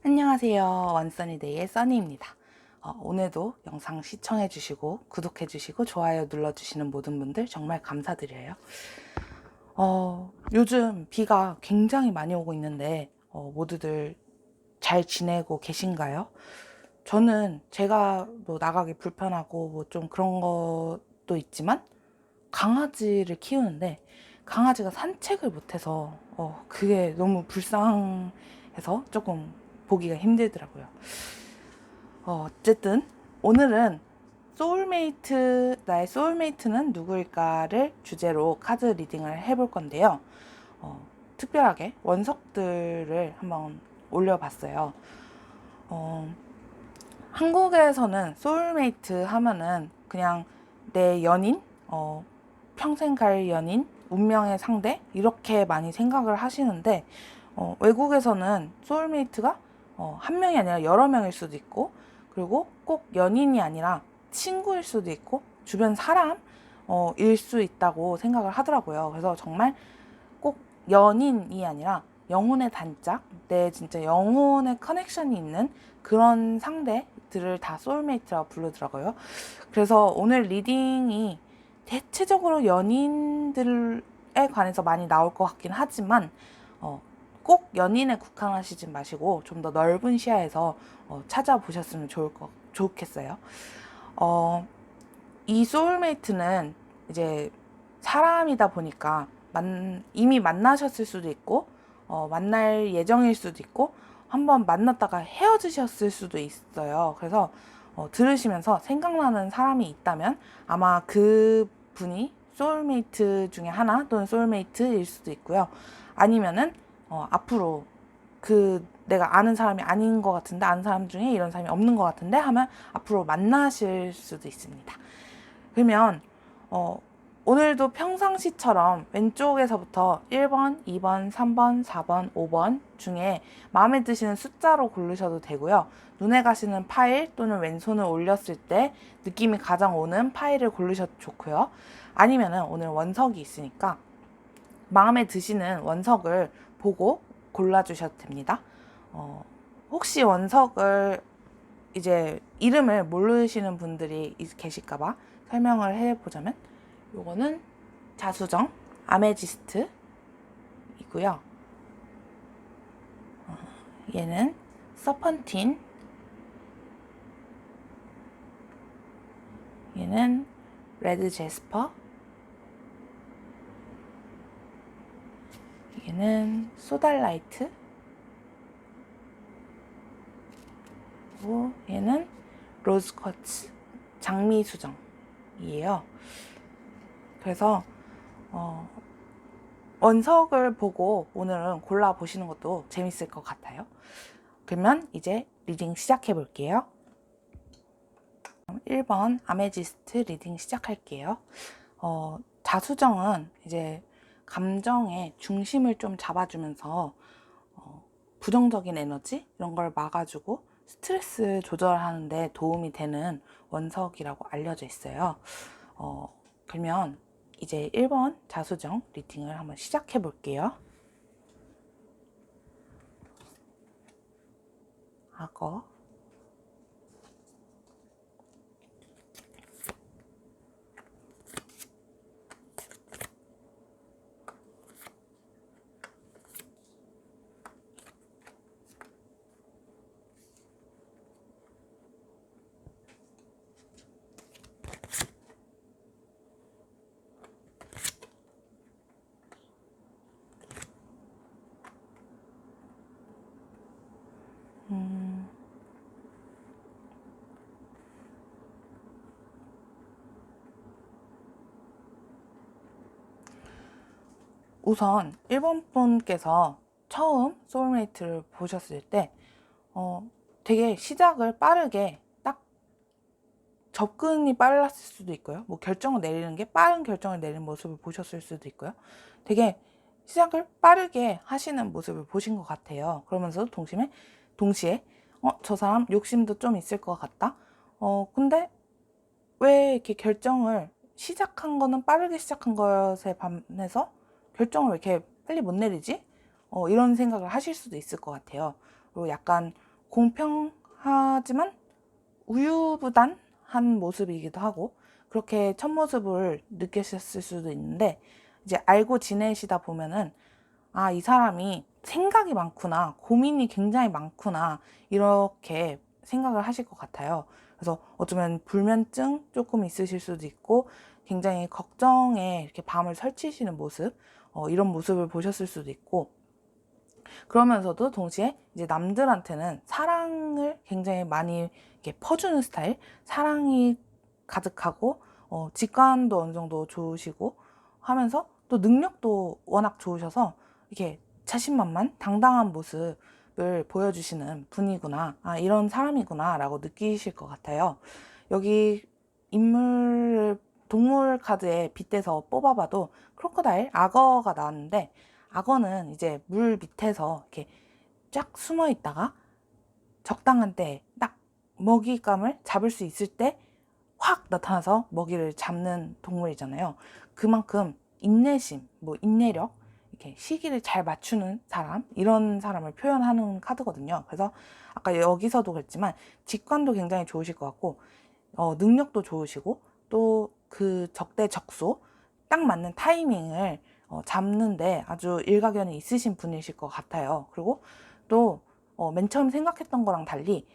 안녕하세요. 원써니데이의 써니입니다. 오늘도 영상 시청해주시고 구독해주시고 좋아요 눌러주시는 모든 분들 정말 감사드려요. 요즘 비가 굉장히 많이 오고 있는데 모두들 잘 지내고 계신가요? 저는 제가 뭐 나가기 불편하고 뭐 좀 그런 것도 있지만 강아지를 키우는데 강아지가 산책을 못해서 그게 너무 불쌍해서 조금 보기가 힘들더라고요. 어쨌든 오늘은 나의 소울메이트는 누구일까를 주제로 카드 리딩을 해볼 건데요. 특별하게 원석들을 한번 올려봤어요. 어, 한국에서는 소울메이트 하면은 그냥 내 연인, 평생 갈 연인, 운명의 상대 이렇게 많이 생각을 하시는데 외국에서는 소울메이트가 한 명이 아니라 여러 명일 수도 있고, 그리고 꼭 연인이 아니라 친구일 수도 있고 주변 사람일 수 있다고 생각을 하더라고요. 그래서 정말 꼭 연인이 아니라 영혼의 단짝, 내 진짜 영혼의 커넥션이 있는 그런 상대들을 다 소울메이트라고 부르더라고요. 그래서 오늘 리딩이 대체적으로 연인들에 관해서 많이 나올 것 같긴 하지만 꼭 연인에 국한하시지 마시고 좀 더 넓은 시야에서 찾아보셨으면 좋겠어요. 이 소울메이트는 이제 사람이다 보니까 이미 만나셨을 수도 있고 만날 예정일 수도 있고 한번 만났다가 헤어지셨을 수도 있어요. 그래서 들으시면서 생각나는 사람이 있다면 아마 그 분이 소울메이트 중에 하나 또는 소울메이트일 수도 있고요. 아니면은 앞으로 내가 아는 사람이 아닌 것 같은데, 아는 사람 중에 이런 사람이 없는 것 같은데 하면 앞으로 만나실 수도 있습니다. 그러면 오늘도 평상시처럼 왼쪽에서부터 1번, 2번, 3번, 4번, 5번 중에 마음에 드시는 숫자로 고르셔도 되고요. 눈에 가시는 파일 또는 왼손을 올렸을 때 느낌이 가장 오는 파일을 고르셔도 좋고요. 아니면은 오늘 원석이 있으니까 마음에 드시는 원석을 보고 골라주셔도 됩니다. 혹시 원석을 이제 이름을 모르시는 분들이 계실까봐 설명을 해보자면, 요거는 자수정 아메지스트이고요. 얘는 서펀틴, 얘는 레드 제스퍼, 얘는 소달라이트, 그리고 얘는 로즈쿼츠 장미수정이에요. 그래서 원석을 보고 오늘은 골라보시는 것도 재밌을 것 같아요. 그러면 이제 리딩 시작해 볼게요. 1번 아메지스트 리딩 시작할게요. 자수정은 이제 감정의 중심을 좀 잡아주면서 부정적인 에너지 이런 걸 막아주고 스트레스 조절하는데 도움이 되는 원석이라고 알려져 있어요. 그러면 이제 1번 자수정 리딩을 한번 시작해 볼게요. 악어, 우선 1번 분께서 처음 소울메이트를 보셨을 때 되게 시작을 빠르게 딱 접근이 빨랐을 수도 있고요. 뭐 결정을 내리는 게 빠른 결정을 내리는 모습을 보셨을 수도 있고요. 되게 시작을 빠르게 하시는 모습을 보신 것 같아요. 그러면서도 동시에 저 사람 욕심도 좀 있을 것 같다. 근데 왜 이렇게 결정을 시작한 거는 빠르게 시작한 것에 반해서 결정을 왜 이렇게 빨리 못 내리지? 이런 생각을 하실 수도 있을 것 같아요. 그리고 약간 공평하지만 우유부단한 모습이기도 하고 그렇게 첫 모습을 느끼셨을 수도 있는데 이제 알고 지내시다 보면은 아, 이 사람이 생각이 많구나, 고민이 굉장히 많구나 이렇게 생각을 하실 것 같아요. 그래서 어쩌면 불면증 조금 있으실 수도 있고 굉장히 걱정에 이렇게 밤을 설치시는 모습 이런 모습을 보셨을 수도 있고 그러면서도 동시에 이제 남들한테는 사랑을 굉장히 많이 이렇게 퍼주는 스타일, 사랑이 가득하고 직관도 어느 정도 좋으시고 하면서 또 능력도 워낙 좋으셔서 이렇게 자신만만 당당한 모습을 보여주시는 분이구나, 아, 이런 사람이구나 라고 느끼실 것 같아요. 여기 인물 동물 카드에 빗대서 뽑아봐도 크로커다일, 악어가 나왔는데 악어는 이제 물 밑에서 이렇게 쫙 숨어 있다가 적당한 때에 딱 먹잇감을 잡을 수 있을 때 확 나타나서 먹이를 잡는 동물이잖아요. 그만큼 인내심, 뭐 인내력, 이렇게 시기를 잘 맞추는 사람, 이런 사람을 표현하는 카드거든요. 그래서 아까 여기서도 그랬지만 직관도 굉장히 좋으실 것 같고 능력도 좋으시고 또 그 적대적소 딱 맞는 타이밍을 잡는데 아주 일가견이 있으신 분이실 것 같아요. 그리고 또 맨 처음 생각했던 거랑 달리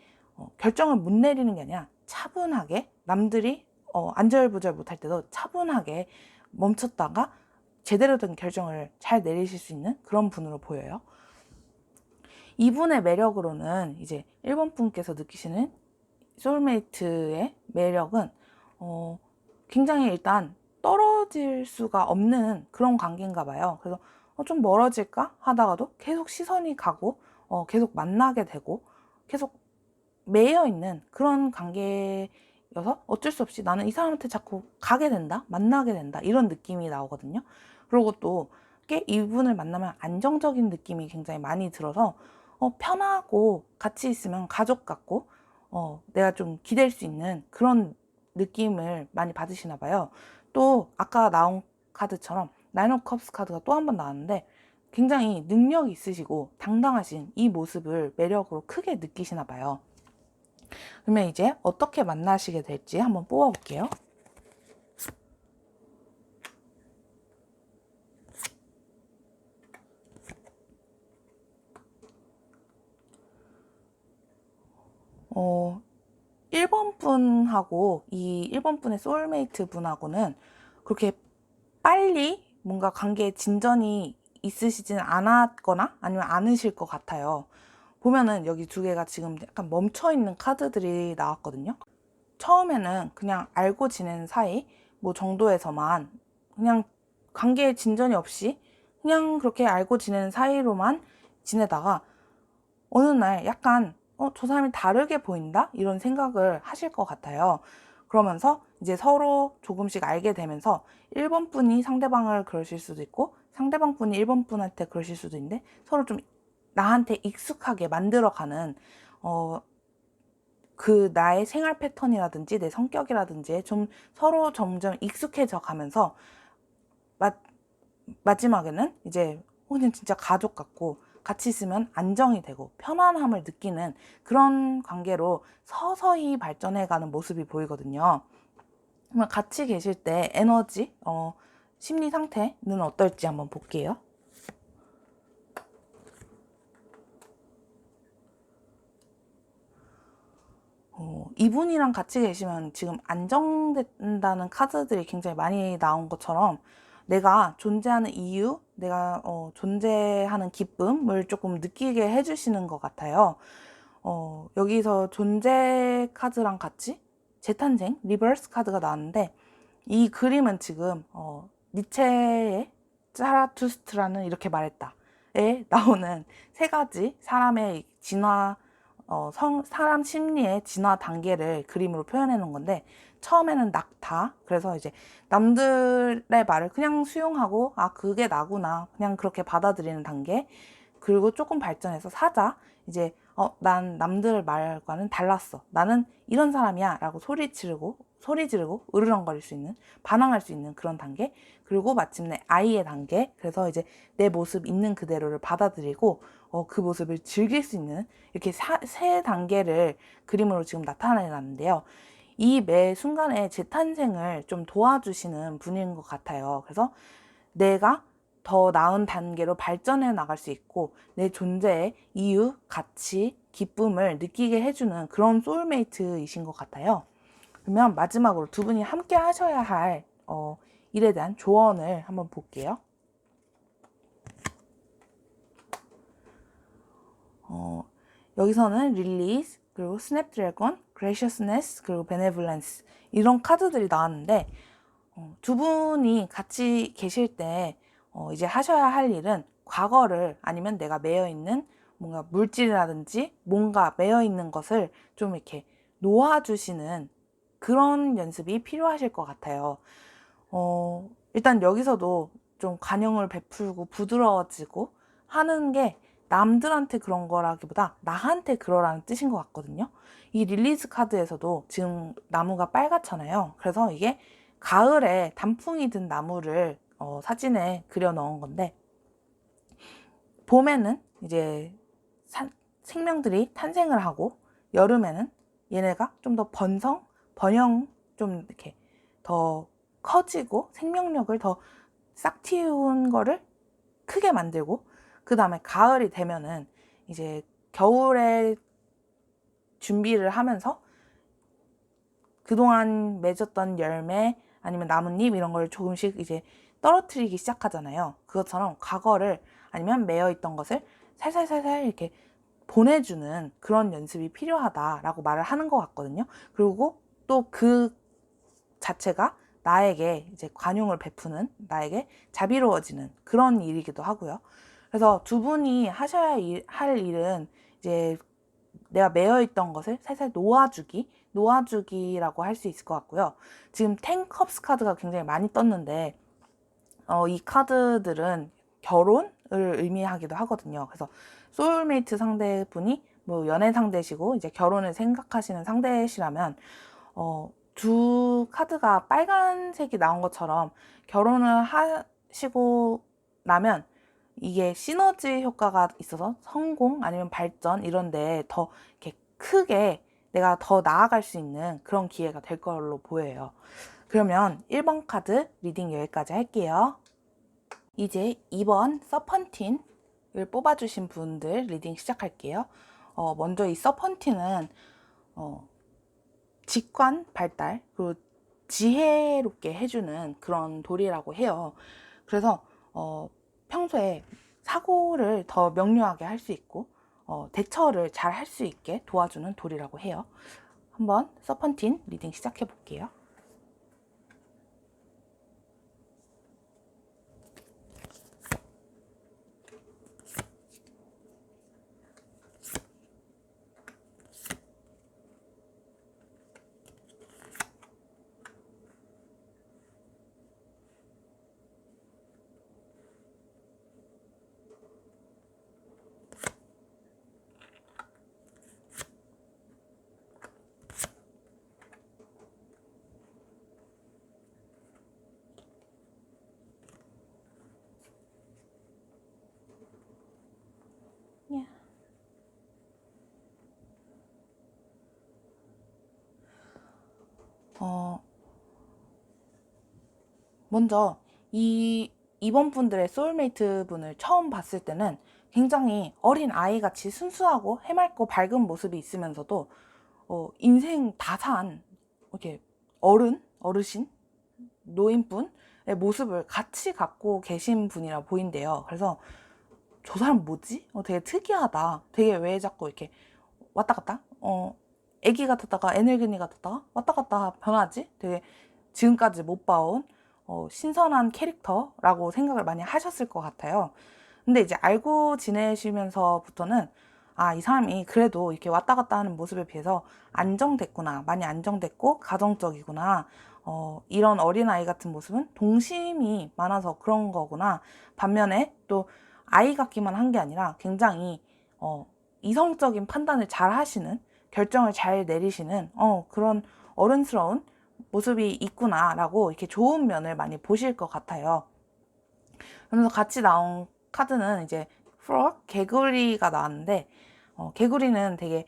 결정을 못 내리는 게 아니라 차분하게 남들이 안절부절 못할 때도 차분하게 멈췄다가 제대로 된 결정을 잘 내리실 수 있는 그런 분으로 보여요. 이분의 매력으로는 이제 1번 분께서 느끼시는 소울메이트의 매력은 굉장히 일단 떨어질 수가 없는 그런 관계인가 봐요. 그래서 좀 멀어질까 하다가도 계속 시선이 가고 계속 만나게 되고 계속 매여 있는 그런 관계여서 어쩔 수 없이 나는 이 사람한테 자꾸 가게 된다, 만나게 된다 이런 느낌이 나오거든요. 그리고 또 꽤 이분을 만나면 안정적인 느낌이 굉장히 많이 들어서 편하고 같이 있으면 가족 같고 내가 좀 기댈 수 있는 그런 느낌을 많이 받으시나 봐요. 또 아까 나온 카드처럼 나인 오브 컵스 카드가 또 한 번 나왔는데 굉장히 능력이 있으시고 당당하신 이 모습을 매력으로 크게 느끼시나 봐요. 그러면 이제 어떻게 만나시게 될지 한번 뽑아볼게요. 어, 1번 분하고 이 1번 분의 소울메이트 분하고는 그렇게 빨리 뭔가 관계에 진전이 있으시진 않았거나 아니면 않으실 것 같아요. 보면은 여기 두 개가 지금 약간 멈춰있는 카드들이 나왔거든요. 처음에는 그냥 알고 지내는 사이 뭐 정도에서만 그냥 관계에 진전이 없이 그냥 그렇게 알고 지내는 사이로만 지내다가 어느 날 약간 저 사람이 다르게 보인다? 이런 생각을 하실 것 같아요. 그러면서 이제 서로 조금씩 알게 되면서 1번 분이 상대방을 그러실 수도 있고 상대방 분이 1번 분한테 그러실 수도 있는데 서로 좀 나한테 익숙하게 만들어가는 그 나의 생활 패턴이라든지 내 성격이라든지 좀 서로 점점 익숙해져 가면서 마지막에는 이제 그냥 진짜 가족 같고 같이 있으면 안정이 되고 편안함을 느끼는 그런 관계로 서서히 발전해가는 모습이 보이거든요. 그러면 같이 계실 때 에너지, 심리 상태는 어떨지 한번 볼게요. 이분이랑 같이 계시면 지금 안정된다는 카드들이 굉장히 많이 나온 것처럼 내가 존재하는 이유, 내가 존재하는 기쁨을 조금 느끼게 해주시는 것 같아요. 여기서 존재 카드랑 같이 재탄생, 리버스 카드가 나왔는데 이 그림은 지금 니체의 자라투스트라는 이렇게 말했다에 나오는 세 가지 사람의 진화 사람 심리의 진화 단계를 그림으로 표현해 놓은 건데 처음에는 낙타, 그래서 이제 남들의 말을 그냥 수용하고 아 그게 나구나 그냥 그렇게 받아들이는 단계. 그리고 조금 발전해서 사자, 이제 난 남들 말과는 달랐어, 나는 이런 사람이야 라고 소리 지르고 으르렁거릴 수 있는, 반항할 수 있는 그런 단계. 그리고 마침내 아이의 단계, 그래서 이제 내 모습 있는 그대로를 받아들이고 그 모습을 즐길 수 있는 이렇게 세 단계를 그림으로 지금 나타내놨는데요. 이 매 순간에 재탄생을 좀 도와주시는 분인 것 같아요. 그래서 내가 더 나은 단계로 발전해 나갈 수 있고 내 존재의 이유, 가치, 기쁨을 느끼게 해주는 그런 소울메이트이신 것 같아요. 그러면 마지막으로 두 분이 함께 하셔야 할 일에 대한 조언을 한번 볼게요. 여기서는 릴리즈, 그리고 스냅드래곤, 그레이셔스네스, 그리고 베네블런스 이런 카드들이 나왔는데 두 분이 같이 계실 때 이제 하셔야 할 일은 과거를 아니면 내가 매여 있는 뭔가 물질이라든지 뭔가 매여 있는 것을 좀 이렇게 놓아주시는 그런 연습이 필요하실 것 같아요. 일단 여기서도 좀 관용을 베풀고 부드러워지고 하는 게 남들한테 그런 거라기보다 나한테 그러라는 뜻인 것 같거든요. 이 릴리즈 카드에서도 지금 나무가 빨갛잖아요. 그래서 이게 가을에 단풍이 든 나무를 사진에 그려 넣은 건데, 봄에는 이제 생명들이 탄생을 하고 여름에는 얘네가 좀 더 번영 좀 이렇게 더 커지고 생명력을 더 싹 틔운 거를 크게 만들고, 그 다음에 가을이 되면은 이제 겨울에 준비를 하면서 그동안 맺었던 열매 아니면 나뭇잎 이런 걸 조금씩 이제 떨어뜨리기 시작하잖아요. 그것처럼 과거를 아니면 매여 있던 것을 살살살살 이렇게 보내주는 그런 연습이 필요하다라고 말을 하는 것 같거든요. 그리고 또 그 자체가 나에게 이제 관용을 베푸는, 나에게 자비로워지는 그런 일이기도 하고요. 그래서 두 분이 하셔야 할 일은 이제 내가 매여 있던 것을 살살 놓아주기라고 할 수 있을 것 같고요. 지금 10컵스 카드가 굉장히 많이 떴는데 이 카드들은 결혼을 의미하기도 하거든요. 그래서 소울메이트 상대분이 뭐 연애 상대시고 이제 결혼을 생각하시는 상대시라면 두 카드가 빨간색이 나온 것처럼 결혼을 하시고 나면 이게 시너지 효과가 있어서 성공 아니면 발전 이런 데에 더 이렇게 크게 내가 더 나아갈 수 있는 그런 기회가 될 걸로 보여요. 그러면 1번 카드 리딩 여기까지 할게요. 이제 2번 서펀틴을 뽑아주신 분들 리딩 시작할게요. 먼저 이 서펀틴은 직관 발달 그리고 지혜롭게 해주는 그런 돌이라고 해요. 그래서 평소에 사고를 더 명료하게 할 수 있고 대처를 잘 할 수 있게 도와주는 돌이라고 해요. 한번 서펀틴 리딩 시작해 볼게요. 먼저 이번 분들의 소울메이트 분을 처음 봤을 때는 굉장히 어린 아이 같이 순수하고 해맑고 밝은 모습이 있으면서도 인생 다 산 이렇게 어르신, 노인분의 모습을 같이 갖고 계신 분이라 보인대요. 그래서 저 사람 뭐지? 되게 특이하다. 되게 왜 자꾸 이렇게 왔다 갔다? 애기 같았다가 애늙은이 같았다가 왔다 갔다 변하지? 되게 지금까지 못 봐온 신선한 캐릭터라고 생각을 많이 하셨을 것 같아요. 근데 이제 알고 지내시면서부터는 이 사람이 그래도 이렇게 왔다 갔다 하는 모습에 비해서 안정됐구나, 많이 안정됐고 가정적이구나, 이런 어린아이 같은 모습은 동심이 많아서 그런 거구나. 반면에 또 아이 같기만 한 게 아니라 굉장히 이성적인 판단을 잘 하시는, 결정을 잘 내리시는 그런 어른스러운 모습이 있구나라고 이렇게 좋은 면을 많이 보실 것 같아요. 그러면서 같이 나온 카드는 이제 프록, 개구리가 나왔는데 개구리는 되게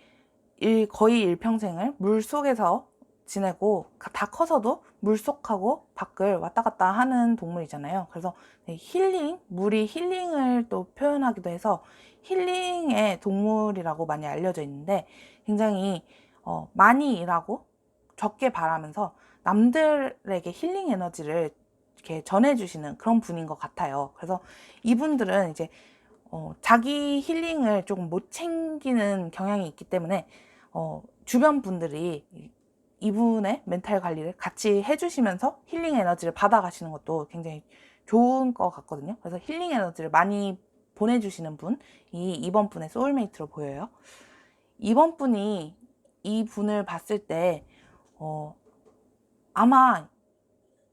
거의 일평생을 물 속에서 지내고 다 커서도 물속하고 밖을 왔다 갔다 하는 동물이잖아요. 그래서 물이 힐링을 또 표현하기도 해서 힐링의 동물이라고 많이 알려져 있는데 굉장히 많이 일하고 적게 바라면서 남들에게 힐링 에너지를 이렇게 전해주시는 그런 분인 것 같아요. 그래서 이분들은 이제 자기 힐링을 조금 못 챙기는 경향이 있기 때문에 주변 분들이 이분의 멘탈 관리를 같이 해주시면서 힐링 에너지를 받아가시는 것도 굉장히 좋은 것 같거든요. 그래서 힐링 에너지를 많이 보내주시는 분이 이번 분의 소울메이트로 보여요. 이번 분이 이 분을 봤을 때 아마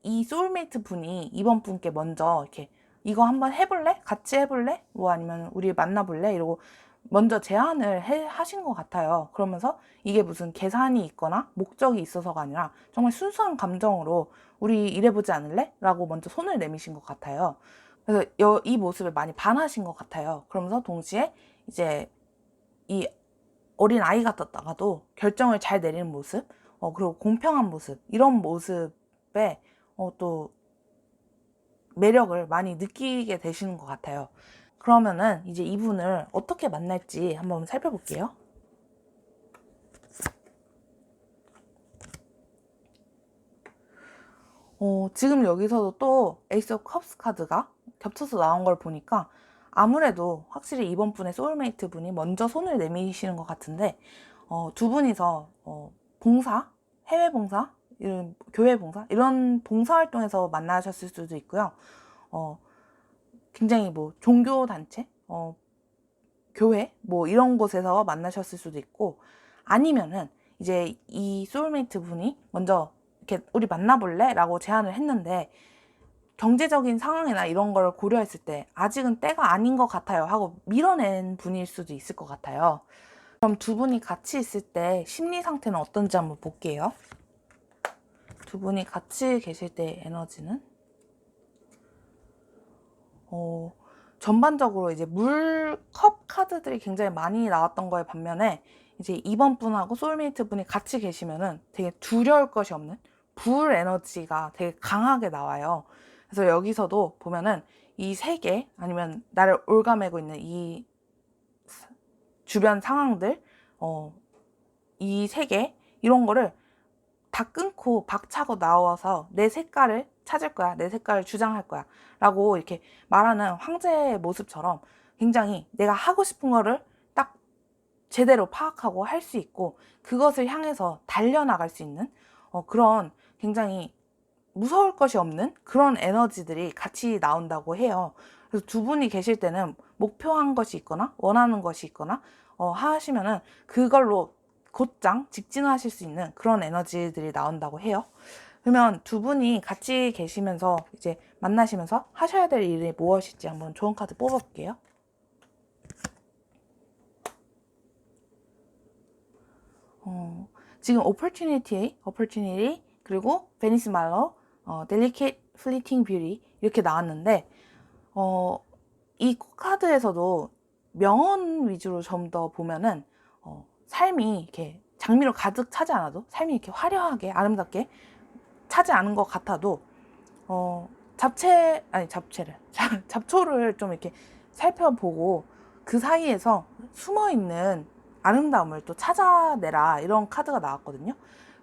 이 소울메이트 분이 이번 분께 먼저 이렇게 이거 한번 해볼래? 같이 해볼래? 뭐 아니면 우리 만나볼래? 이러고 먼저 제안을 하신 것 같아요. 그러면서 이게 무슨 계산이 있거나 목적이 있어서가 아니라 정말 순수한 감정으로 우리 일해보지 않을래? 라고 먼저 손을 내미신 것 같아요. 그래서 이 모습에 많이 반하신 것 같아요. 그러면서 동시에 이제 이 어린 아이 같았다가도 결정을 잘 내리는 모습, 그리고 공평한 모습, 이런 모습에 또 매력을 많이 느끼게 되시는 것 같아요. 그러면은 이제 이분을 어떻게 만날지 한번 살펴볼게요. 지금 여기서도 또 에이스 오브 컵스 카드가 겹쳐서 나온 걸 보니까 아무래도 확실히 이번 분의 소울메이트 분이 먼저 손을 내미시는 것 같은데 두 분이서 봉사, 해외 봉사, 이런 교회 봉사, 이런 봉사 활동에서 만나셨을 수도 있고요. 굉장히 뭐 종교 단체, 교회 뭐 이런 곳에서 만나셨을 수도 있고, 아니면은 이제 이 소울메이트 분이 먼저 이렇게 우리 만나볼래? 라고 제안을 했는데 경제적인 상황이나 이런 걸 고려했을 때 아직은 때가 아닌 것 같아요 하고 밀어낸 분일 수도 있을 것 같아요. 그럼 두 분이 같이 있을 때 심리 상태는 어떤지 한번 볼게요. 두 분이 같이 계실 때 에너지는 전반적으로 이제 물컵 카드들이 굉장히 많이 나왔던 거에 반면에 이제 이번 분하고 소울메이트 분이 같이 계시면은 되게 두려울 것이 없는 불 에너지가 되게 강하게 나와요. 그래서 여기서도 보면은 이 세계 아니면 나를 올가매고 있는 이 주변 상황들, 이 세계 이런 거를 다 끊고 박차고 나와서 내 색깔을 찾을 거야, 내 색깔을 주장할 거야 라고 이렇게 말하는 황제의 모습처럼 굉장히 내가 하고 싶은 거를 딱 제대로 파악하고 할 수 있고 그것을 향해서 달려나갈 수 있는 그런 굉장히 무서울 것이 없는 그런 에너지들이 같이 나온다고 해요. 그래서 두 분이 계실 때는 목표한 것이 있거나 원하는 것이 있거나 하시면은 그걸로 곧장 직진하실 수 있는 그런 에너지들이 나온다고 해요. 그러면 두 분이 같이 계시면서 이제 만나시면서 하셔야 될 일이 무엇일지 한번 좋은 카드 뽑아볼게요. 지금 opportunity, 그리고 베니스 말로, delicate, fleeting beauty 이렇게 나왔는데 이 카드에서도 명언 위주로 좀 더 보면은 삶이 이렇게 장미로 가득 차지 않아도 삶이 이렇게 화려하게 아름답게 차지 않은 것 같아도 잡초를 좀 이렇게 살펴보고 그 사이에서 숨어있는 아름다움을 또 찾아내라 이런 카드가 나왔거든요.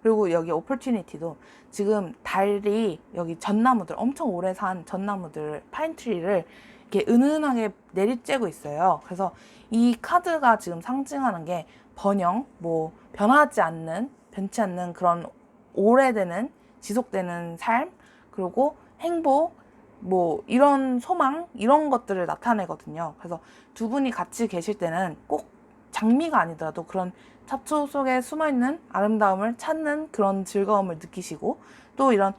그리고 여기 오퍼튜니티도 지금 달이 여기 전나무들 엄청 오래 산 전나무들 파인트리를 이렇게 은은하게 내리쬐고 있어요. 그래서 이 카드가 지금 상징하는 게 번영, 뭐 변치 않는 그런 오래되는 지속되는 삶, 그리고 행복, 뭐 이런 소망 이런 것들을 나타내거든요. 그래서 두 분이 같이 계실 때는 꼭 장미가 아니더라도 그런 잡초 속에 숨어있는 아름다움을 찾는 그런 즐거움을 느끼시고 또 이런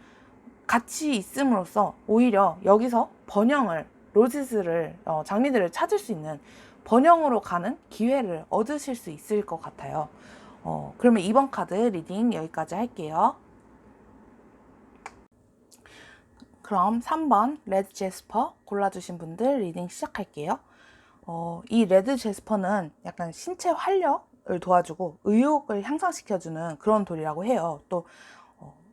같이 있음으로써 오히려 여기서 번영을 로지스를 장미들을 찾을 수 있는 번영으로 가는 기회를 얻으실 수 있을 것 같아요. 그러면 이번 카드 리딩 여기까지 할게요. 그럼 3번 레드 제스퍼 골라주신 분들 리딩 시작할게요. 이 레드 제스퍼는 약간 신체 활력을 도와주고 의욕을 향상시켜주는 그런 돌이라고 해요. 또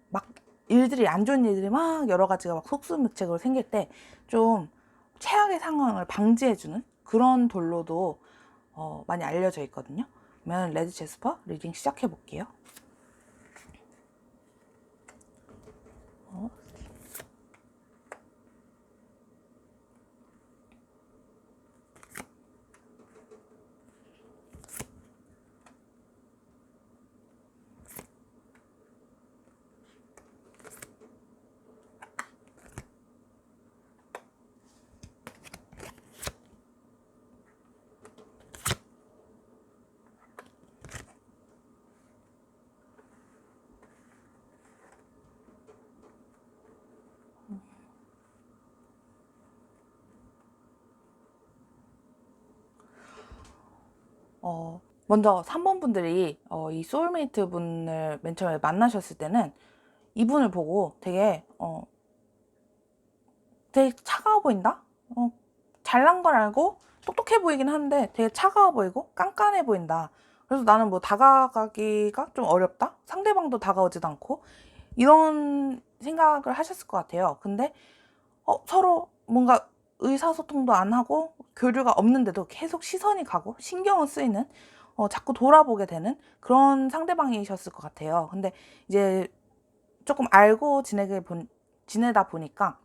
막 일들이 안 좋은 일들이 막 여러 가지가 막 속수무책으로 생길 때 좀 최악의 상황을 방지해주는 그런 돌로도 많이 알려져 있거든요. 그러면 레드 제스퍼 리딩 시작해 볼게요. 먼저 3번 분들이 이 소울메이트 분을 맨 처음에 만나셨을 때는 이분을 보고 되게 차가워 보인다? 잘난 걸 알고 똑똑해 보이긴 한데 되게 차가워 보이고 깐깐해 보인다. 그래서 나는 뭐 다가가기가 좀 어렵다? 상대방도 다가오지도 않고 이런 생각을 하셨을 것 같아요. 근데 서로 뭔가 의사소통도 안 하고 교류가 없는데도 계속 시선이 가고 신경을 쓰이는 자꾸 돌아보게 되는 그런 상대방이셨을 것 같아요. 근데 이제 조금 알고 지내다 보니까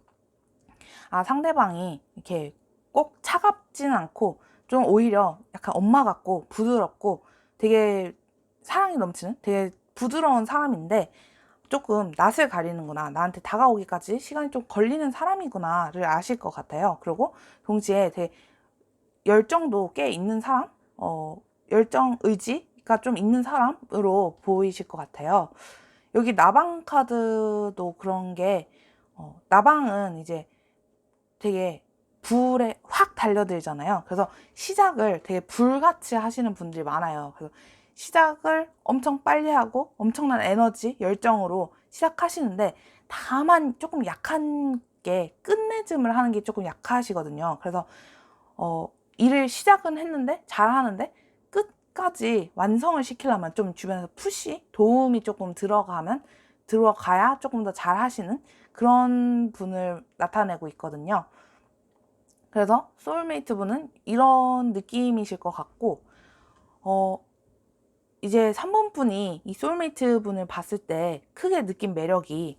상대방이 이렇게 꼭 차갑지는 않고 좀 오히려 약간 엄마 같고 부드럽고 되게 사랑이 넘치는 되게 부드러운 사람인데 조금 낯을 가리는구나, 나한테 다가오기까지 시간이 좀 걸리는 사람이구나를 아실 것 같아요. 그리고 동시에 되게 열정도 꽤 있는 사람, 열정 의지가 좀 있는 사람으로 보이실 것 같아요. 여기 나방 카드도 그런 게 나방은 이제 되게 불에 확 달려들잖아요. 그래서 시작을 되게 불같이 하시는 분들이 많아요. 그래서 시작을 엄청 빨리 하고 엄청난 에너지, 열정으로 시작하시는데 다만 조금 약한 게 끝맺음을 하는 게 조금 약하시거든요. 그래서 일을 시작은 했는데 잘하는데 끝까지 완성을 시키려면 좀 주변에서 푸시, 도움이 조금 들어가야 조금 더 잘하시는 그런 분을 나타내고 있거든요. 그래서 소울메이트 분은 이런 느낌이실 것 같고, 이제 3번 분이 이 소울메이트 분을 봤을 때 크게 느낀 매력이,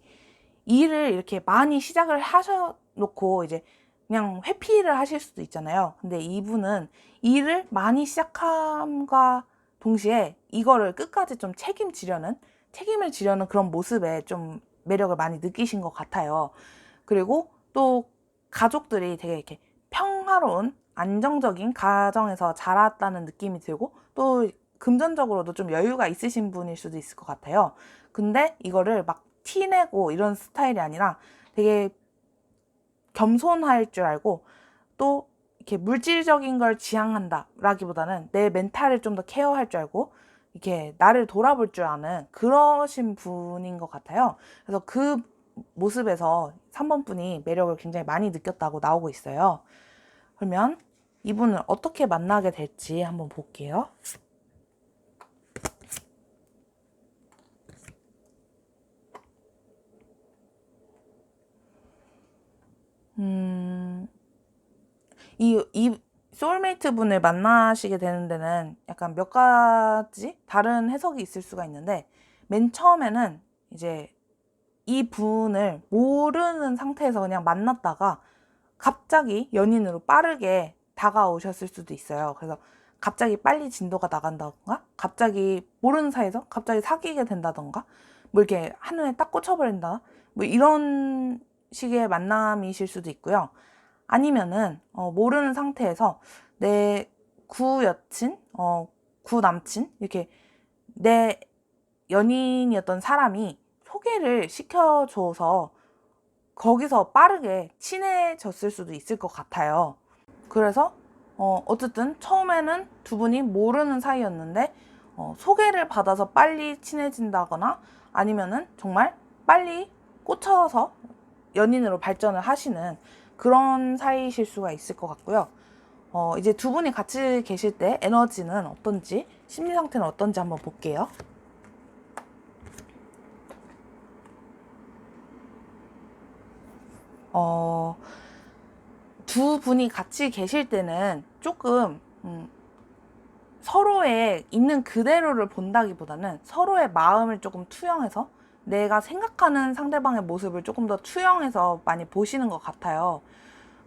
일을 이렇게 많이 시작을 하셔놓고 이제 그냥 회피를 하실 수도 있잖아요. 근데 이분은 일을 많이 시작함과 동시에 이거를 끝까지 좀 책임을 지려는 그런 모습에 좀 매력을 많이 느끼신 것 같아요. 그리고 또 가족들이 되게 이렇게 평화로운 안정적인 가정에서 자랐다는 느낌이 들고, 또 금전적으로도 좀 여유가 있으신 분일 수도 있을 것 같아요. 근데 이거를 막 티내고 이런 스타일이 아니라 되게 겸손할 줄 알고, 또 이렇게 물질적인 걸 지향한다 라기보다는 내 멘탈을 좀 더 케어할 줄 알고 이렇게 나를 돌아볼 줄 아는 그러신 분인 것 같아요. 그래서 그 모습에서 3번 분이 매력을 굉장히 많이 느꼈다고 나오고 있어요. 그러면 이분을 어떻게 만나게 될지 한번 볼게요. 이 소울메이트 분을 만나시게 되는 데는 약간 몇 가지 다른 해석이 있을 수가 있는데, 맨 처음에는 이제 이 분을 모르는 상태에서 그냥 만났다가 갑자기 연인으로 빠르게 다가오셨을 수도 있어요. 그래서 갑자기 빨리 진도가 나간다던가, 갑자기 모르는 사이에서 갑자기 사귀게 된다던가, 뭐 이렇게 한눈에 딱 꽂혀버린다, 뭐 이런 식의 만남이실 수도 있고요. 아니면은 모르는 상태에서 내 구여친, 구남친, 이렇게 내 연인이었던 사람이 소개를 시켜줘서 거기서 빠르게 친해졌을 수도 있을 것 같아요. 그래서 어쨌든 처음에는 두 분이 모르는 사이였는데 소개를 받아서 빨리 친해진다거나, 아니면은 정말 빨리 꽂혀서 연인으로 발전을 하시는 그런 사이실 수가 있을 것 같고요. 이제 두 분이 같이 계실 때 에너지는 어떤지, 심리 상태는 어떤지 한번 볼게요. 두 분이 같이 계실 때는 조금 서로의 있는 그대로를 본다기보다는 서로의 마음을 조금 투영해서 내가 생각하는 상대방의 모습을 조금 더 투영해서 많이 보시는 것 같아요.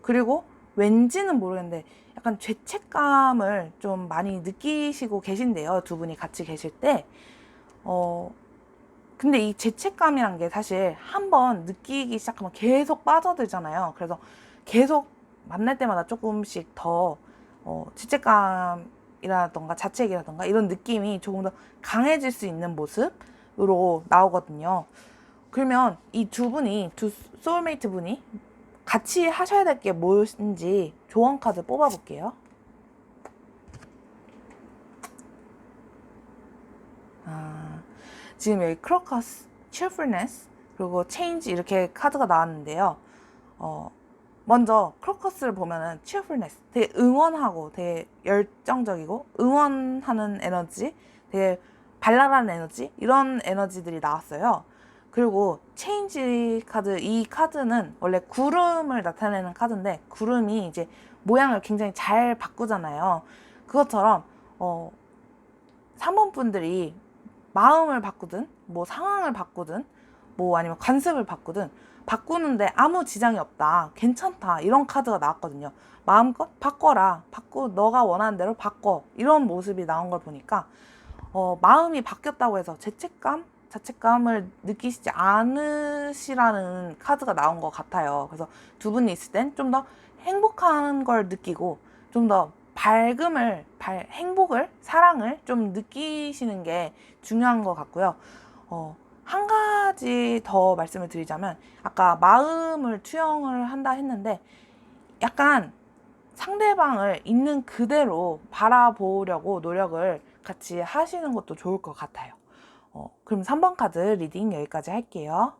그리고 왠지는 모르겠는데 약간 죄책감을 좀 많이 느끼시고 계신데요. 두 분이 같이 계실 때. 근데 이 죄책감이란 게 사실 한번 느끼기 시작하면 계속 빠져들잖아요. 그래서 계속 만날 때마다 조금씩 더 죄책감이라던가 자책이라던가 이런 느낌이 조금 더 강해질 수 있는 모습으로 나오거든요. 그러면 이 두 분이, 두 소울메이트 분이 같이 하셔야 될 게 뭔지 조언 카드 뽑아볼게요. 지금 여기 크로커스, cheerfulness, 그리고 change 이렇게 카드가 나왔는데요. 먼저 크로커스를 보면은 cheerfulness, 되게 응원하고 되게 열정적이고 응원하는 에너지, 되게 발랄한 에너지, 이런 에너지들이 나왔어요. 그리고 체인지 카드, 이 카드는 원래 구름을 나타내는 카드인데 구름이 이제 모양을 굉장히 잘 바꾸잖아요. 그것처럼 3번 분들이 마음을 바꾸든 뭐 상황을 바꾸든 뭐 아니면 관습을 바꾸든 바꾸는데 아무 지장이 없다, 괜찮다, 이런 카드가 나왔거든요. 마음껏 바꿔라, 너가 원하는 대로 바꿔, 이런 모습이 나온 걸 보니까 마음이 바뀌었다고 해서 자책감을 느끼시지 않으시라는 카드가 나온 것 같아요. 그래서 두 분이 있을 땐 좀 더 행복한 걸 느끼고 좀 더 행복을, 사랑을 좀 느끼시는 게 중요한 것 같고요. 한 가지 더 말씀을 드리자면, 아까 마음을 투영을 한다 했는데 약간 상대방을 있는 그대로 바라보려고 노력을 같이 하시는 것도 좋을 것 같아요. 그럼 3번 카드 리딩 여기까지 할게요.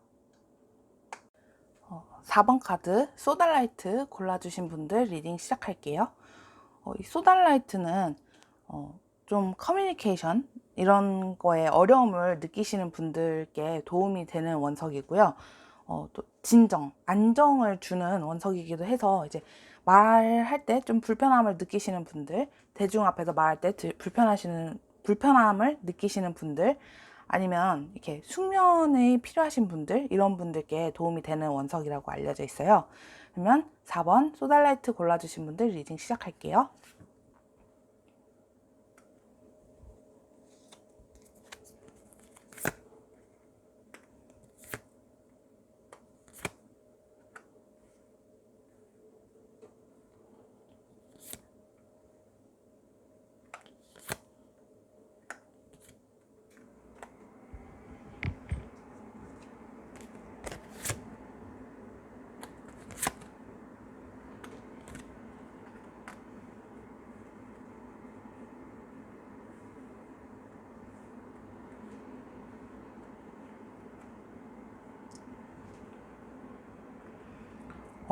4번 카드 소달라이트 골라주신 분들 리딩 시작할게요. 이 소달라이트는 좀 커뮤니케이션 이런 거에 어려움을 느끼시는 분들께 도움이 되는 원석이고요. 또 진정, 안정을 주는 원석이기도 해서 이제 말할 때 좀 불편함을 느끼시는 분들, 대중 앞에서 말할 때 불편함을 느끼시는 분들, 아니면 이렇게 숙면이 필요하신 분들, 이런 분들께 도움이 되는 원석이라고 알려져 있어요. 그러면 4번 소달라이트 골라주신 분들 리딩 시작할게요.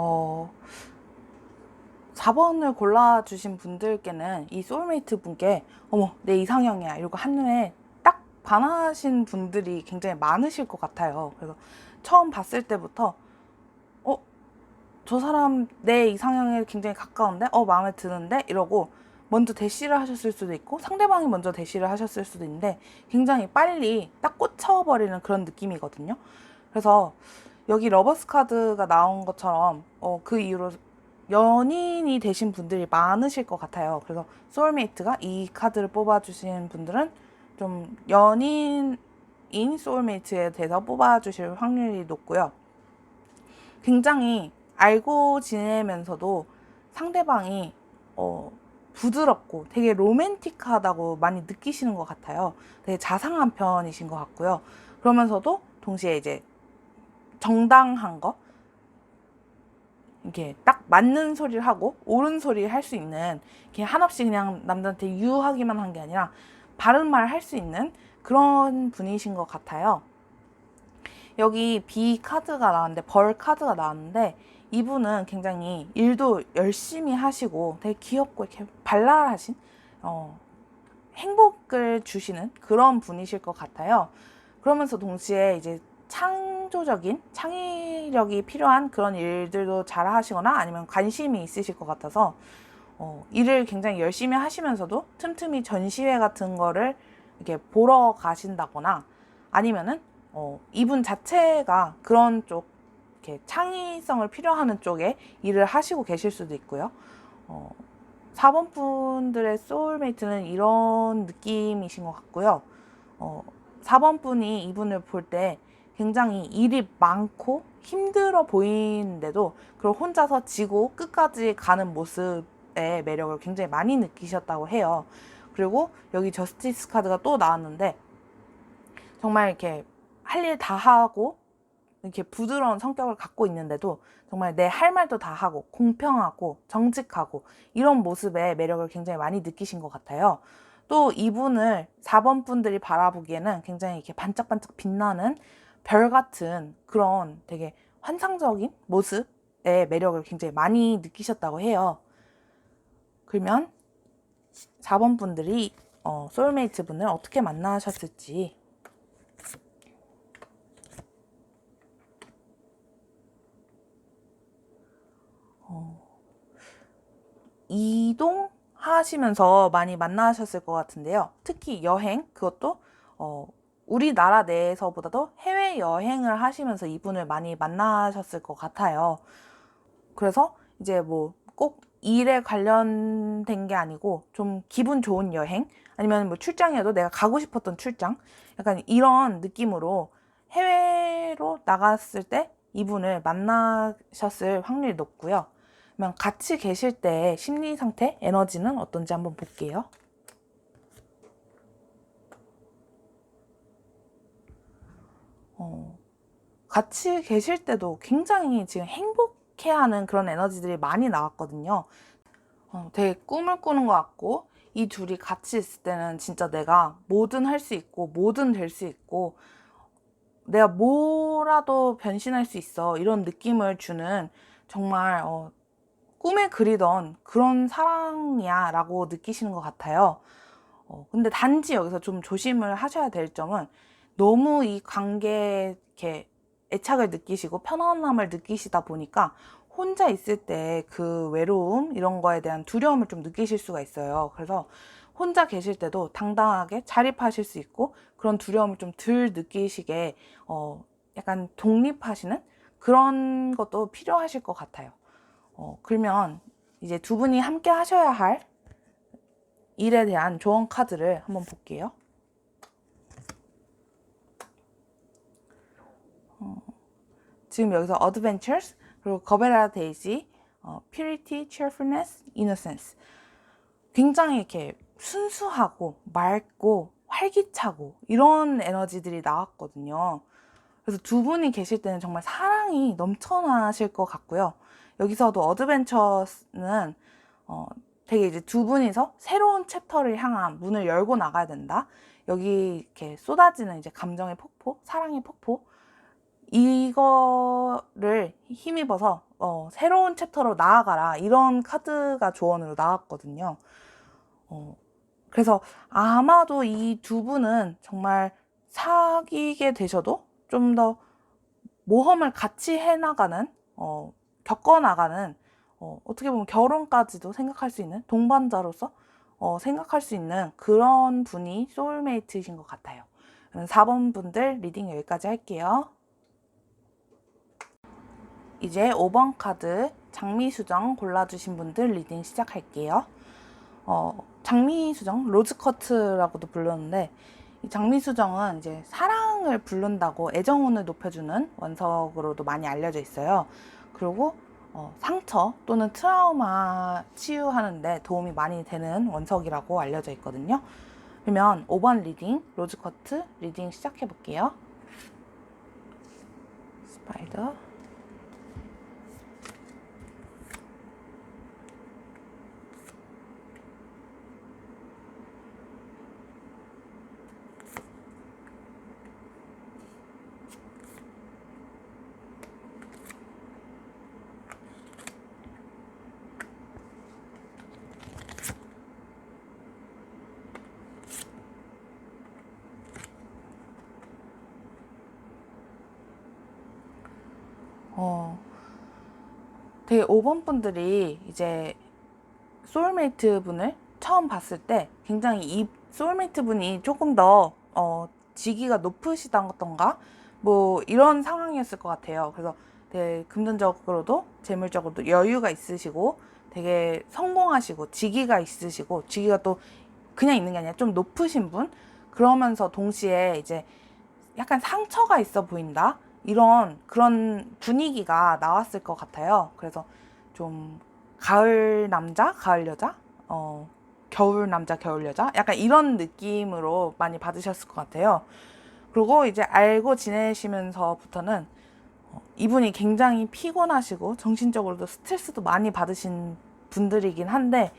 어, 4번을 골라주신 분들께는 이 소울메이트 분께 어머, 내 이상형이야, 이러고 한눈에 딱 반하신 분들이 굉장히 많으실 것 같아요. 그래서 처음 봤을 때부터 저 사람 내 이상형에 굉장히 가까운데 마음에 드는데, 이러고 먼저 대시를 하셨을 수도 있고 상대방이 먼저 대시를 하셨을 수도 있는데 굉장히 빨리 딱 꽂혀버리는 그런 느낌이거든요. 그래서 여기 러버스 카드가 나온 것처럼 그 이후로 연인이 되신 분들이 많으실 것 같아요. 그래서 소울메이트가 이 카드를 뽑아주신 분들은 좀 연인인 소울메이트에 대해서 뽑아주실 확률이 높고요. 굉장히 알고 지내면서도 상대방이 부드럽고 되게 로맨틱하다고 많이 느끼시는 것 같아요. 되게 자상한 편이신 것 같고요. 그러면서도 동시에 이제 정당한 거, 이렇게 딱 맞는 소리를 하고 옳은 소리를 할 수 있는, 이렇게 한없이 그냥 남들한테 유하기만 한 게 아니라 바른 말 할 수 있는 그런 분이신 것 같아요. 여기 B 카드가 나왔는데, 벌 카드가 나왔는데, 이분은 굉장히 일도 열심히 하시고 되게 귀엽고 이렇게 발랄하신 행복을 주시는 그런 분이실 것 같아요. 그러면서 동시에 이제 창조적인 창의력이 필요한 그런 일들도 잘 하시거나 아니면 관심이 있으실 것 같아서 일을 굉장히 열심히 하시면서도 틈틈이 전시회 같은 거를 이렇게 보러 가신다거나 아니면은 이분 자체가 그런 쪽 이렇게 창의성을 필요하는 쪽에 일을 하시고 계실 수도 있고요. 4번 분들의 소울메이트는 이런 느낌이신 것 같고요. 4번 분이 이분을 볼 때 굉장히 일이 많고 힘들어 보이는데도 그걸 혼자서 지고 끝까지 가는 모습의 매력을 굉장히 많이 느끼셨다고 해요. 그리고 여기 저스티스 카드가 또 나왔는데 정말 이렇게 할 일 다 하고 이렇게 부드러운 성격을 갖고 있는데도 정말 내 할 말도 다 하고 공평하고 정직하고 이런 모습의 매력을 굉장히 많이 느끼신 것 같아요. 또 이분을 4번 분들이 바라보기에는 굉장히 이렇게 반짝반짝 빛나는 별 같은 그런 되게 환상적인 모습의 매력을 굉장히 많이 느끼셨다고 해요. 그러면 4번 분들이 소울메이트 분을 어떻게 만나셨을지 이동하시면서 많이 만나셨을 것 같은데요. 특히 여행, 그것도 우리나라 내에서보다도 해외여행을 하시면서 이분을 많이 만나셨을 것 같아요. 그래서 이제 뭐 꼭 일에 관련된 게 아니고 좀 기분 좋은 여행, 아니면 뭐 출장이어도 내가 가고 싶었던 출장, 약간 이런 느낌으로 해외로 나갔을 때 이분을 만나셨을 확률이 높고요. 그러면 같이 계실 때 심리 상태, 에너지는 어떤지 한번 볼게요. 같이 계실 때도 굉장히 지금 행복해하는 그런 에너지들이 많이 나왔거든요. 되게 꿈을 꾸는 것 같고, 이 둘이 같이 있을 때는 진짜 내가 뭐든 할 수 있고 뭐든 될 수 있고 내가 뭐라도 변신할 수 있어, 이런 느낌을 주는 정말 꿈에 그리던 그런 사랑이야 라고 느끼시는 것 같아요. 근데 단지 여기서 좀 조심을 하셔야 될 점은 너무 이 관계에 이렇게 애착을 느끼시고 편안함을 느끼시다 보니까 혼자 있을 때 그 외로움 이런 거에 대한 두려움을 좀 느끼실 수가 있어요. 그래서 혼자 계실 때도 당당하게 자립하실 수 있고 그런 두려움을 좀 덜 느끼시게 약간 독립하시는 그런 것도 필요하실 것 같아요. 그러면 이제 두 분이 함께 하셔야 할 일에 대한 조언 카드를 한번 볼게요. 지금 여기서 adventures, 그리고 거베라 데이지, purity, cheerfulness, innocence. 굉장히 이렇게 순수하고 맑고 활기차고 이런 에너지들이 나왔거든요. 그래서 두 분이 계실 때는 정말 사랑이 넘쳐나실 것 같고요. 여기서도 어드벤처스는 되게 이제 두 분이서 새로운 챕터를 향한 문을 열고 나가야 된다. 여기 이렇게 쏟아지는 이제 감정의 폭포, 사랑의 폭포, 이거를 힘입어서 새로운 챕터로 나아가라, 이런 카드가 조언으로 나왔거든요. 그래서 아마도 이 두 분은 정말 사귀게 되셔도 좀 더 모험을 같이 해나가는, 겪어나가는, 어떻게 보면 결혼까지도 생각할 수 있는 동반자로서 생각할 수 있는 그런 분이 소울메이트이신 것 같아요. 4번 분들 리딩 여기까지 할게요. 이제 5번 카드 장미수정 골라주신 분들 리딩 시작할게요. 장미수정, 로즈커트라고도 불렀는데, 이 장미수정은 이제 사랑을 부른다고 애정운을 높여주는 원석으로도 많이 알려져 있어요. 그리고 상처 또는 트라우마 치유하는데 도움이 많이 되는 원석이라고 알려져 있거든요. 그러면 5번 리딩, 로즈커트 리딩 시작해 볼게요. 스파이더, 어, 되게 5번 분들이 이제 소울메이트 분을 처음 봤을 때 굉장히 이 소울메이트 분이 조금 더 직위가 높으시던가 뭐 이런 상황이었을 것 같아요. 그래서 되게 금전적으로도 재물적으로도 여유가 있으시고 되게 성공하시고 직위가 있으시고 직위가 또 그냥 있는 게 아니라 좀 높으신 분, 그러면서 동시에 이제 약간 상처가 있어 보인다, 이런 그런 분위기가 나왔을 것 같아요. 그래서 좀 가을 남자, 가을 여자, 겨울 남자, 겨울 여자, 약간 이런 느낌으로 많이 받으셨을 것 같아요. 그리고 이제 알고 지내시면서부터는 이분이 굉장히 피곤하시고 정신적으로도 스트레스도 많이 받으신 분들이긴 한데,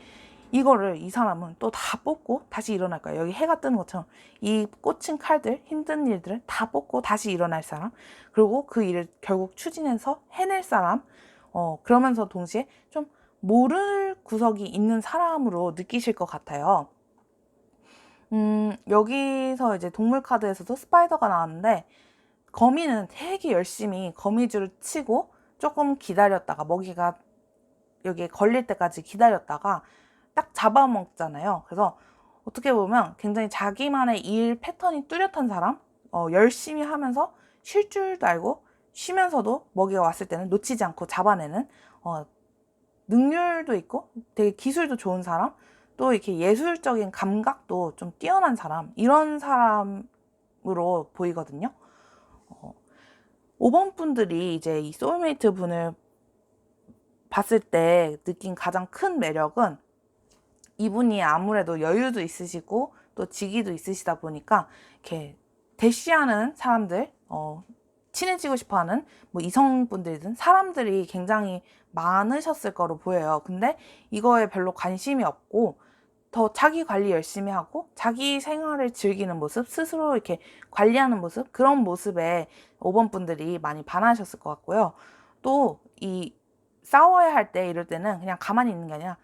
이거를 이 사람은 또 다 뽑고 다시 일어날 거야. 여기 해가 뜨는 것처럼 이 꽂힌 칼들, 힘든 일들을 다 뽑고 다시 일어날 사람, 그리고 그 일을 결국 추진해서 해낼 사람, 그러면서 동시에 좀 모를 구석이 있는 사람으로 느끼실 것 같아요. 여기서 이제 동물 카드에서도 스파이더가 나왔는데, 거미는 되게 열심히 거미줄을 치고 조금 기다렸다가 먹이가 여기에 걸릴 때까지 기다렸다가 딱 잡아먹잖아요. 그래서 어떻게 보면 굉장히 자기만의 일 패턴이 뚜렷한 사람, 열심히 하면서 쉴 줄도 알고 쉬면서도 먹이가 왔을 때는 놓치지 않고 잡아내는, 능률도 있고 되게 기술도 좋은 사람, 또 이렇게 예술적인 감각도 좀 뛰어난 사람, 이런 사람으로 보이거든요. 5번 분들이 이제 이 소울메이트 분을 봤을 때 느낀 가장 큰 매력은, 이분이 아무래도 여유도 있으시고 또 직위도 있으시다 보니까 이렇게 대시하는 사람들, 친해지고 싶어하는 뭐 이성분들이든 사람들이 굉장히 많으셨을 거로 보여요. 근데 이거에 별로 관심이 없고 더 자기 관리 열심히 하고 자기 생활을 즐기는 모습, 스스로 이렇게 관리하는 모습, 그런 모습에 5번 분들이 많이 반하셨을 것 같고요. 또 이 싸워야 할 때, 이럴 때는 그냥 가만히 있는 게 아니라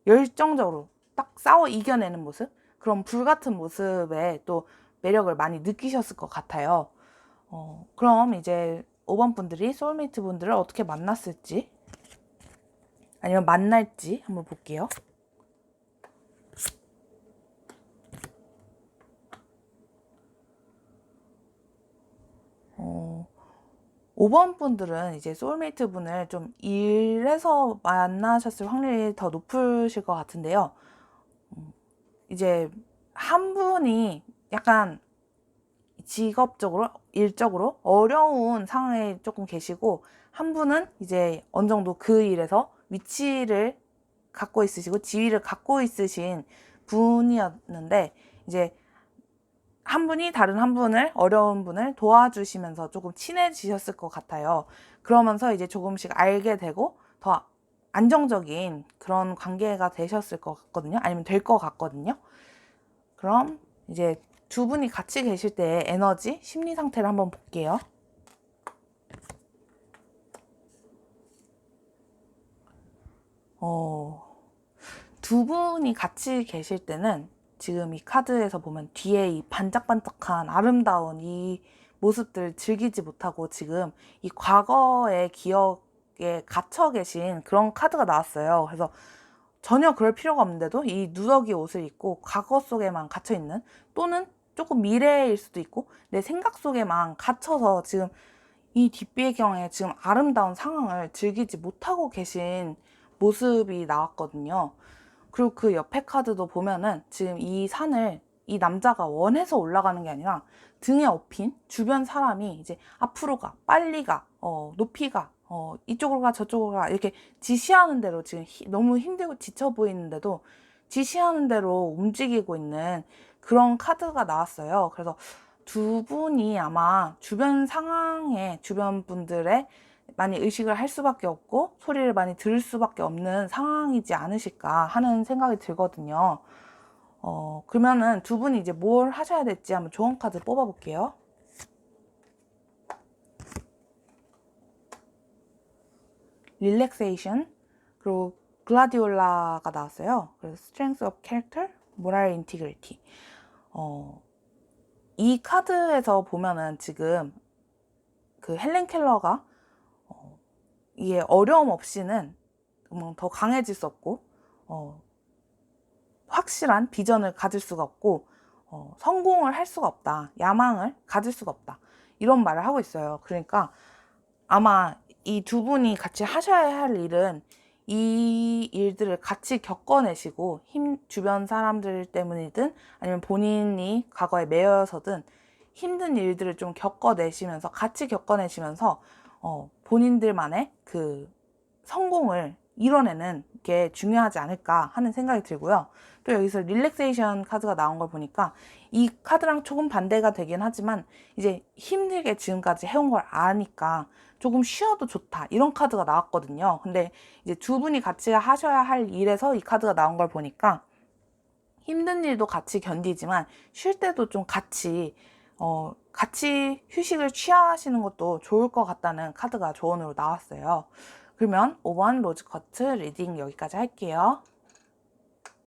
열정적으로 딱 싸워 이겨내는 모습, 그런 불같은 모습에 또 매력을 많이 느끼셨을 것 같아요. 그럼 이제 5번 분들이 소울메이트 분들을 어떻게 만났을지, 아니면 만날지 한번 볼게요. 5번 분들은 이제 소울메이트 분을 좀 일에서 만나셨을 확률이 더 높으실 것 같은데요. 이제 한 분이 약간 직업적으로, 일적으로 어려운 상황에 조금 계시고, 한 분은 이제 어느 정도 그 일에서 위치를 갖고 있으시고 지위를 갖고 있으신 분이었는데, 이제 한 분이 다른 한 분을, 어려운 분을 도와주시면서 조금 친해지셨을 것 같아요. 그러면서 이제 조금씩 알게 되고 더 안정적인 그런 관계가 되셨을 것 같거든요. 아니면 될 것 같거든요. 그럼 이제 두 분이 같이 계실 때의 에너지, 심리 상태를 한번 볼게요. 두 분이 같이 계실 때는 지금 이 카드에서 보면 뒤에 이 반짝반짝한 아름다운 이 모습들 즐기지 못하고 지금 이 과거의 기억에 갇혀 계신 그런 카드가 나왔어요. 그래서 전혀 그럴 필요가 없는데도 이 누더기 옷을 입고 과거 속에만 갇혀 있는, 또는 조금 미래일 수도 있고 내 생각 속에만 갇혀서 지금 이 뒷배경에 지금 아름다운 상황을 즐기지 못하고 계신 모습이 나왔거든요. 그리고 그 옆에 카드도 보면은 지금 이 산을 이 남자가 원해서 올라가는 게 아니라 등에 업힌 주변 사람이 이제 앞으로 가, 빨리 가, 높이 가, 이쪽으로 가, 저쪽으로 가, 이렇게 지시하는 대로 지금 너무 힘들고 지쳐 보이는데도 지시하는 대로 움직이고 있는 그런 카드가 나왔어요. 그래서 두 분이 아마 주변 상황에, 주변 분들의 많이 의식을 할 수밖에 없고 소리를 많이 들을 수밖에 없는 상황이지 않으실까 하는 생각이 들거든요. 그러면은 두 분이 이제 뭘 하셔야 될지 한번 조언 카드 뽑아 볼게요. 릴렉세이션, 그리고 글라디올라가 나왔어요. 그래서 스트렝스 오브 캐릭터, 모랄 인티그리티. 이 카드에서 보면은 지금 그 헬렌 켈러가 이게 어려움 없이는 더 강해질 수 없고 확실한 비전을 가질 수가 없고 성공을 할 수가 없다. 야망을 가질 수가 없다. 이런 말을 하고 있어요. 그러니까 아마 이 두 분이 같이 하셔야 할 일은 이 일들을 같이 겪어내시고 주변 사람들 때문이든 아니면 본인이 과거에 매여서든 힘든 일들을 좀 겪어내시면서 같이 겪어내시면서 본인들만의 그 성공을 이뤄내는 게 중요하지 않을까 하는 생각이 들고요. 또 여기서 릴렉세이션 카드가 나온 걸 보니까 이 카드랑 조금 반대가 되긴 하지만 이제 힘들게 지금까지 해온 걸 아니까 조금 쉬어도 좋다 이런 카드가 나왔거든요. 근데 이제 두 분이 같이 하셔야 할 일에서 이 카드가 나온 걸 보니까 힘든 일도 같이 견디지만 쉴 때도 좀 같이 휴식을 취하시는 것도 좋을 것 같다는 카드가 조언으로 나왔어요. 그러면 5번 로즈 커트 리딩 여기까지 할게요.